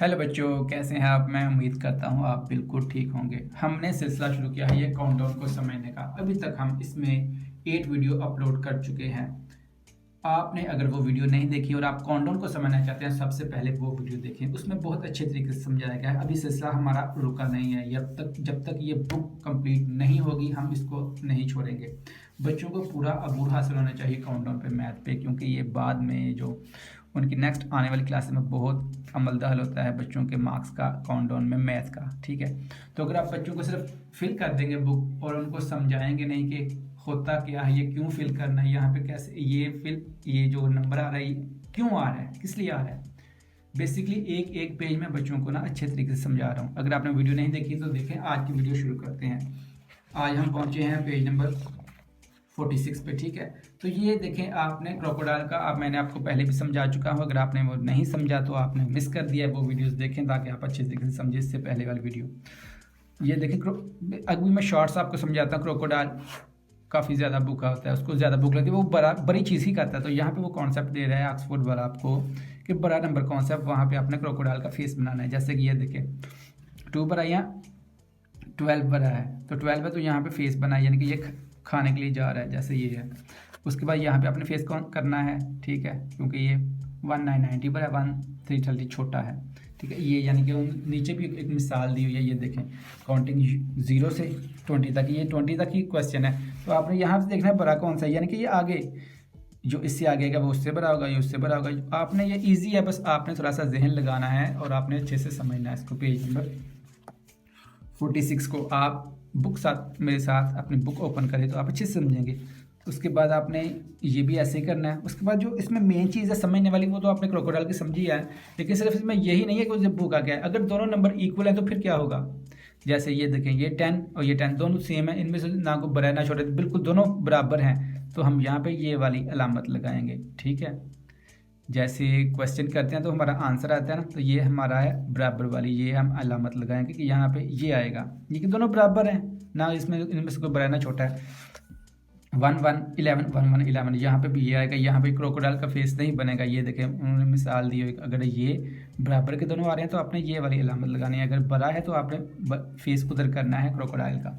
Hello बच्चों, कैसे हैं आप। मैं उम्मीद करता हूँ आप बिल्कुल ठीक होंगे। हमने सिलसिला शुरू किया है ये काउंटडाउन को समझने का। अभी तक हम इसमें 8 वीडियो अपलोड कर चुके हैं। आपने अगर वो वीडियो नहीं देखी और आप काउंटडाउन को समझना चाहते हैं, सबसे पहले वो वीडियो देखें। उसमें बहुत अच्छे तरीके से समझाया गया है। अभी सिलसिला हमारा रुका नहीं है। जब तक ये बुक कंप्लीट नहीं होगी हम इसको नहीं छोड़ेंगे। बच्चों को पूरा अबूर हासिल होना चाहिए काउंटडाउन पे, मैथ पे, क्योंकि ये बाद में जो उनकी नेक्स्ट आने वाली क्लास में बहुत अमलदखल होता है बच्चों के मार्क्स का, काउंटडाउन में मैथ का। ठीक है, तो अगर आप बच्चों को सिर्फ फिल कर देंगे बुक और उनको समझाएंगे नहीं कि होता क्या है, ये क्यों फिल करना है, यहाँ पे कैसे ये जो नंबर आ रहा है क्यों आ रहा है, किस लिए आ रहा है, बेसिकली एक एक पेज में बच्चों को ना अच्छे तरीके से समझा रहा हूँ। अगर आपने वीडियो नहीं देखी तो देखें। आज की वीडियो शुरू करते हैं। आज हम पहुँचे हैं पेज नंबर 46 पे। ठीक है, तो ये देखें, आपने क्रोकोडाइल का अब मैंने आपको पहले भी समझा चुका हूँ। अगर आपने वो नहीं समझा तो आपने मिस कर दिया है। वो वीडियोस देखें ताकि आप अच्छे तरीके से समझें। इससे पहले वाली वीडियो ये देखें। अभी मैं शॉर्ट्स आपको समझाता हूँ। क्रोकोडाइल काफ़ी ज़्यादा भूखा होता है, उसको ज़्यादा भूख लगती है, वो बड़ी चीज़ ही करता है। तो यहाँ पे वो कॉन्सेप्ट दे रहा है ऑक्सफोर्ड वाला आपको कि बड़ा नंबर कौन सा है, वहाँ पे आपने क्रोकोडाइल का फेस बनाना है। जैसे कि ये देखें 2 बड़ा या 12 बड़ा है, तो 12 है तो यहाँ पे फेस बना है, यानी कि ये खाने के लिए जा रहा है, जैसे ये है। उसके बाद यहाँ पे आपने फेस कौन करना है, ठीक है, क्योंकि ये 1990 पर है, 1330 छोटा है। ठीक है, ये यानी कि नीचे भी एक मिसाल दी हुई है। ये देखें, काउंटिंग 0 से 20 तक, ये 20 तक ही क्वेश्चन है। तो आपने यहाँ से देखना है बड़ा कौन सा है, यानी कि ये आगे जो इससे आगे का वो उससे बड़ा होगा, ये उससे बड़ा होगा। आपने ये ईजी है, बस आपने थोड़ा सा जहन लगाना है और आपने अच्छे से समझना है इसको। पेज नंबर 46 को आप बुक साथ मेरे साथ अपनी बुक ओपन करें तो आप अच्छे से समझेंगे। उसके बाद आपने ये भी ऐसे ही करना है। उसके बाद जो इसमें मेन चीज़ है समझने वाली, वो तो आपने क्रोकोडाइल की समझी है, लेकिन सिर्फ इसमें यही नहीं है कि उसे भूखा क्या है। अगर दोनों नंबर इक्वल है तो फिर क्या होगा। जैसे ये देखें, ये 10 और ये 10 दोनों सेम है, इनमें से ना को बड़ा है ना छोटा, बिल्कुल दोनों बराबर हैं, तो हम यहाँ पे ये वाली अलामत लगाएंगे। ठीक है, जैसे क्वेश्चन करते हैं तो हमारा आंसर आता है ना, तो ये हमारा है बराबर वाली, ये हम अलामत लगाएंगे कि यहाँ पे ये आएगा, ये कि दोनों बराबर हैं ना, इसमें इनमें से कोई बड़ा ना छोटा है। 1 1 11 1 1 11, यहाँ पे भी ये आएगा। यहाँ पे क्रोकोडाइल का फेस नहीं बनेगा। ये देखें, उन्होंने मिसाल दी हुई, अगर ये बराबर के दोनों आ रहे हैं तो आपने ये वाली अलामत लगानी है, अगर बड़ा है तो आपने फेस उधर करना है क्रोकोडाइल का।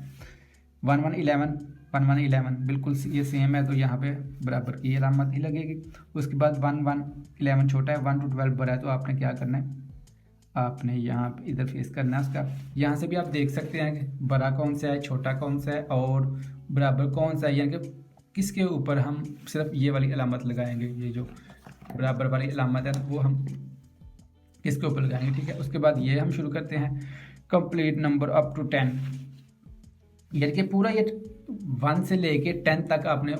1 1 11 1 1 11 बिल्कुल ये सेम है, तो यहाँ पे बराबर की अलामत ही लगेगी। उसके बाद 1 1 11 छोटा है, 1 to 12 बड़ा है, तो आपने क्या करना है, आपने यहाँ पे इधर फेस करना है उसका। यहाँ से भी आप देख सकते हैं कि बड़ा कौन सा है, छोटा कौन सा है और बराबर कौन सा है, यानी कि किसके ऊपर हम सिर्फ ये वाली अलामत लगाएंगे। ये जो बराबर वाली अलामत है वो हम किसके ऊपर लगाएंगे। ठीक है, उसके बाद ये हम शुरू करते हैं। कंप्लीट नंबर अप टू 10, यानी कि पूरा ये 1 से लेके 10 तक आपने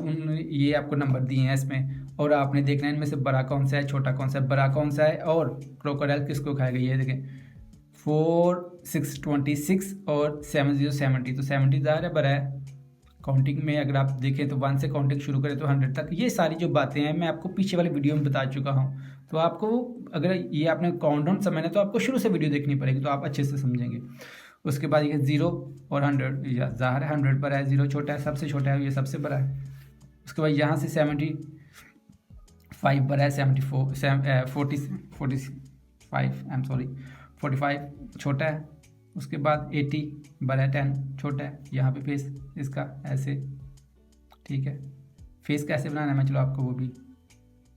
ये आपको नंबर दिए हैं इसमें, और आपने देखना है इनमें से बड़ा कौन सा है, छोटा कौन सा है, बड़ा कौन सा है और क्रोकोडाइल किसको खाएगा। ये देखें 4 6 26 और 7 0 70, तो 70 ज़ाहिर है बड़ा है। काउंटिंग में अगर आप देखें तो 1 से काउंटिंग शुरू करें तो 100 तक। ये सारी जो बातें हैं मैं आपको पीछे वाली वीडियो में बता चुका हूँ, तो आपको अगर ये आपने काउंटडाउन समझना है तो आपको शुरू से वीडियो देखनी पड़ेगी, तो आप अच्छे से समझेंगे। उसके बाद ये 0 और 100, ज़ाहिर है 100 पर है, 0 छोटा है, सबसे छोटा है, ये सबसे बड़ा है। उसके बाद यहाँ से 75 बड़ा है, 45 छोटा है। उसके बाद 80 बड़ा है, 10 छोटा है। यहाँ पे फेस इसका ऐसे, ठीक है, फेस कैसे बनाना है मैं चलो आपको वो भी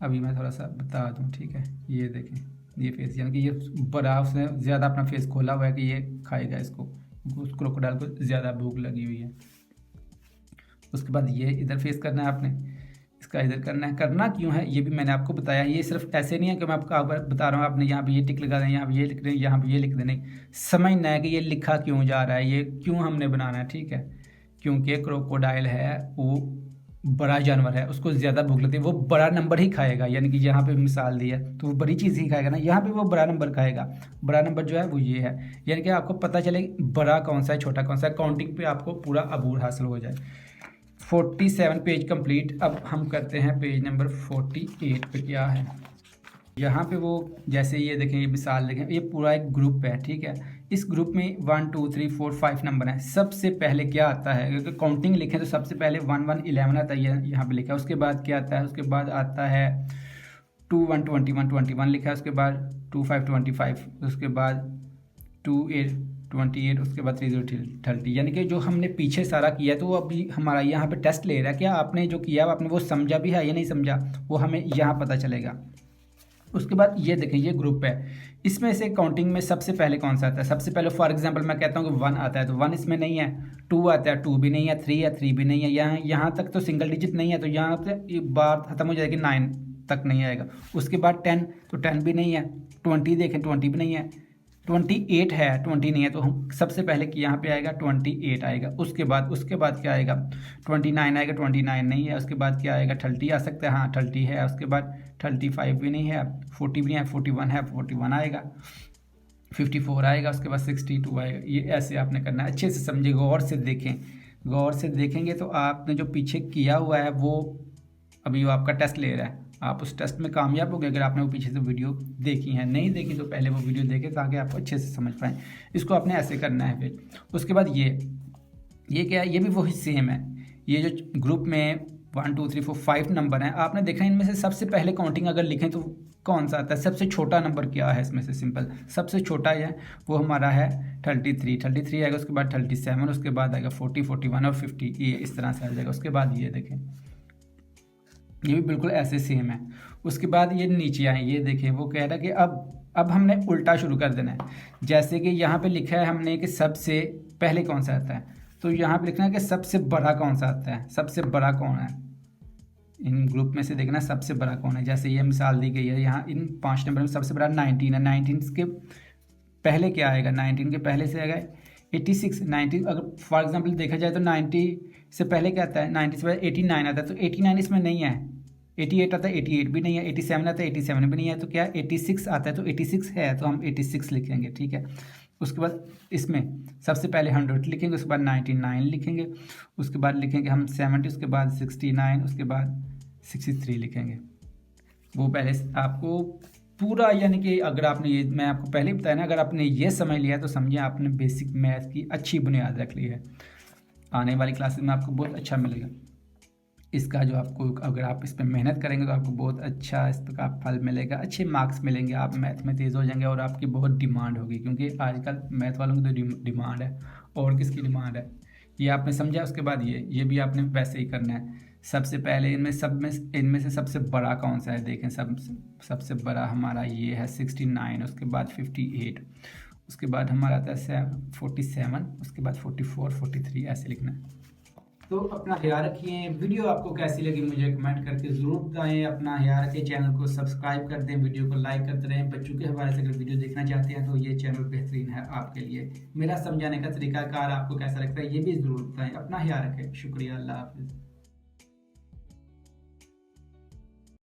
अभी मैं थोड़ा सा बता दूँ। ठीक है, ये देखें, ये फेस यानी कि ये बड़ा, उसने ज़्यादा अपना फेस खोला हुआ है कि ये खाएगा इसको, उस क्रोकोडाइल को ज़्यादा भूख लगी हुई है। उसके बाद ये इधर फेस करना है आपने, इसका इधर करना है। करना क्यों है ये भी मैंने आपको बताया। ये सिर्फ ऐसे नहीं है कि मैं आपको बता रहा हूँ आपने यहाँ पे ये टिक लगा दें, यहाँ पे ये लिख दें, यहाँ पे ये लिख दें, नहीं, समझना है कि ये लिखा क्यों जा रहा है, ये क्यों हमने बनाना है। ठीक है, क्योंकि क्रोकोडाइल है वो बड़ा जानवर है, उसको ज़्यादा भूख लगती है, वो बड़ा नंबर ही खाएगा, यानी कि यहाँ पे मिसाल दी है तो वो बड़ी चीज़ ही खाएगा ना, यहाँ पे वो बड़ा नंबर खाएगा। बड़ा नंबर जो है वो ये है, यानी कि आपको पता चले बड़ा कौन सा है, छोटा कौन सा है, काउंटिंग पे आपको पूरा अबूर हासिल हो जाए। 47 पेज कंप्लीट। अब हम करते हैं पेज नंबर 48 पे क्या है। यहाँ पे वो जैसे ये देखें, ये मिसाल देखें, ये पूरा एक ग्रुप है। ठीक है, इस ग्रुप में 1 2 3 4 5 नंबर हैं। सबसे पहले क्या आता है, क्योंकि काउंटिंग लिखें तो सबसे पहले 1 1 11 आता है, यहाँ पे लिखा है। उसके बाद क्या आता है, उसके बाद आता है 21 लिखा है, उसके बाद 25 उसके बाद 28 उसके बाद 30 यानी कि जो हमने पीछे सारा किया तो वो अभी हमारा यहाँ पे टेस्ट ले रहा है, क्या आपने जो किया आपने वो समझा भी है या नहीं समझा, वो हमें यहाँ पता चलेगा। उसके बाद ये देखें, ये ग्रुप है, इसमें से काउंटिंग में सबसे पहले कौन सा आता है? सबसे पहले फॉर एग्जांपल मैं कहता हूँ कि 1 आता है, तो 1 इसमें नहीं है। 2 आता है, 2 भी नहीं है। 3 है, 3 भी नहीं है। यहाँ तक तो सिंगल डिजिट नहीं है, तो यहाँ पे ये बात खत्म हो जाएगी, 9 तक नहीं आएगा। उसके बाद 10, तो 10 भी नहीं है। 20 देखें, 20 भी नहीं है। 28 है, 20 नहीं है, तो हम सबसे पहले कि यहाँ पे आएगा 28 आएगा। उसके बाद क्या आएगा? 29 आएगा, 29 नहीं है। उसके बाद क्या आएगा? 30 आ सकता है, हाँ 30 है। उसके बाद 35 भी नहीं है, 40 भी नहीं है, 41 है, 41 आएगा। 54 आएगा, उसके बाद 62 आएगा। ये ऐसे आपने करना है, अच्छे से समझे, गौर से देखें। गौर से देखेंगे तो आपने जो पीछे किया हुआ है वो अभी वो आपका टेस्ट ले रहा है, आप उस टेस्ट में कामयाब हो गए अगर आपने वो पीछे से वीडियो देखी है। नहीं देखी तो पहले वो वीडियो देखें ताकि आपको अच्छे से समझ पाएँ। इसको आपने ऐसे करना है। फिर उसके बाद ये क्या है? ये भी वही सेम है। ये जो ग्रुप में 1 2 3 4 5 नंबर हैं, आपने देखा इनमें से सबसे पहले काउंटिंग अगर लिखें तो कौन सा आता है? सबसे छोटा नंबर क्या है इसमें से? सिंपल, सबसे छोटा है वो हमारा है 33 आएगा। उसके बाद 37, उसके बाद आएगा 40, 41 और 50, ये इस तरह से आ जाएगा। उसके बाद ये देखें, ये भी बिल्कुल ऐसे सेम है। उसके बाद ये नीचे आए, ये देखें, वो कह रहा है कि अब हमने उल्टा शुरू कर देना है। जैसे कि यहाँ पे लिखा है हमने कि सबसे पहले कौन सा आता है, तो यहाँ पे लिखना है कि सबसे बड़ा कौन सा आता है। सबसे बड़ा कौन है इन ग्रुप में से? देखना सबसे बड़ा कौन है। जैसे ये मिसाल दी गई है, यहाँ इन 5 नंबर में सबसे बड़ा 19 है। 19 के पहले क्या आएगा? 19 के पहले से आएगा 86। 90 अगर फॉर एग्जांपल देखा जाए तो 90 से पहले क्या आता है? 90 से पहले 89 आता है, तो 89 इसमें नहीं है। 88 आता है, 88 भी नहीं है। 87 आता है, 87 भी नहीं है। तो क्या 86 आता है, तो 86 है, तो हम 86 लिखेंगे, ठीक है। उसके बाद इसमें सबसे पहले 100 लिखेंगे, उसके बाद 99 लिखेंगे, उसके बाद लिखेंगे हम 70, उसके बाद 69, उसके बाद 63 लिखेंगे। वो पहले आपको पूरा, यानी कि अगर आपने ये, मैं आपको पहले ही बताया ना, अगर आपने ये समझ लिया तो समझिए आपने बेसिक मैथ की अच्छी बुनियाद रख ली है। आने वाली क्लासेस में आपको बहुत अच्छा मिलेगा इसका, जो आपको अगर आप इस पर मेहनत करेंगे तो आपको बहुत अच्छा इसका फल मिलेगा, अच्छे मार्क्स मिलेंगे, आप मैथ में तेज़ हो जाएंगे और आपकी बहुत डिमांड होगी, क्योंकि आजकल मैथ वालों की तो डिमांड है। और किसकी डिमांड है ये आपने समझा। उसके बाद ये भी आपने वैसे ही करना है। सबसे पहले इनमें से सबसे बड़ा कौन सा है? देखें, सबसे बड़ा हमारा ये है 69, उसके बाद 58, उसके बाद हमारा आता है 47, उसके बाद 44, 43, ऐसे लिखना है। तो अपना ख्याल रखिए। वीडियो आपको कैसी लगी मुझे कमेंट करके ज़रूर बताएं। अपना ख्याल रखिए, चैनल को सब्सक्राइब कर दें, वीडियो को लाइक करते रहें। बच्चों के हवाले से अगर वीडियो देखना चाहते हैं तो ये चैनल बेहतरीन है आपके लिए। मेरा समझाने का तरीकाकार आपको कैसा लगता है ये भी ज़रूर बताएं। अपना ख्याल रखें, शुक्रिया, अल्लाह हाफिज़।